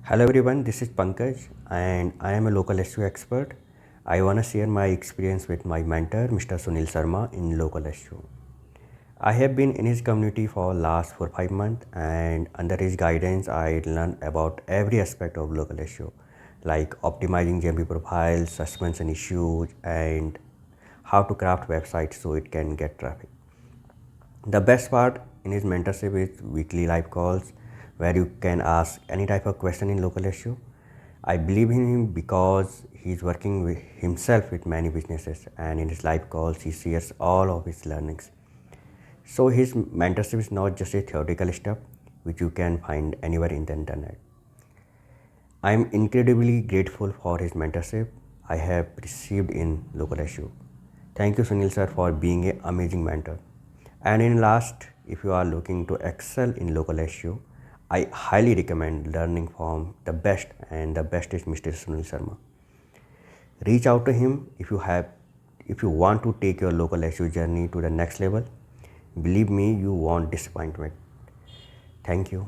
Hello everyone, this is Pankaj and I am a local SEO expert. I want to share my experience with my mentor Mr. Sunil Sharma in local SEO. I have been in his community for last 4-5 months and under his guidance I learned about every aspect of local SEO like optimizing GMP profiles, suspension issues and how to craft websites so it can get traffic. The best part in his mentorship is weekly live calls where you can ask any type of question in local issue. I believe in him because he's working with himself with many businesses and in his live calls he shares all of his learnings. So his mentorship is not just a theoretical stuff which you can find anywhere in the internet. I am incredibly grateful for his mentorship I have received in local issue. Thank you Sunil sir for being an amazing mentor. And in last, if you are looking to excel in local SEO, I highly recommend learning from the best and the best is Mr. Sunil Sharma. Reach out to him if you want to take your local SEO journey to the next level. Believe me, you won't disappointment. Thank you.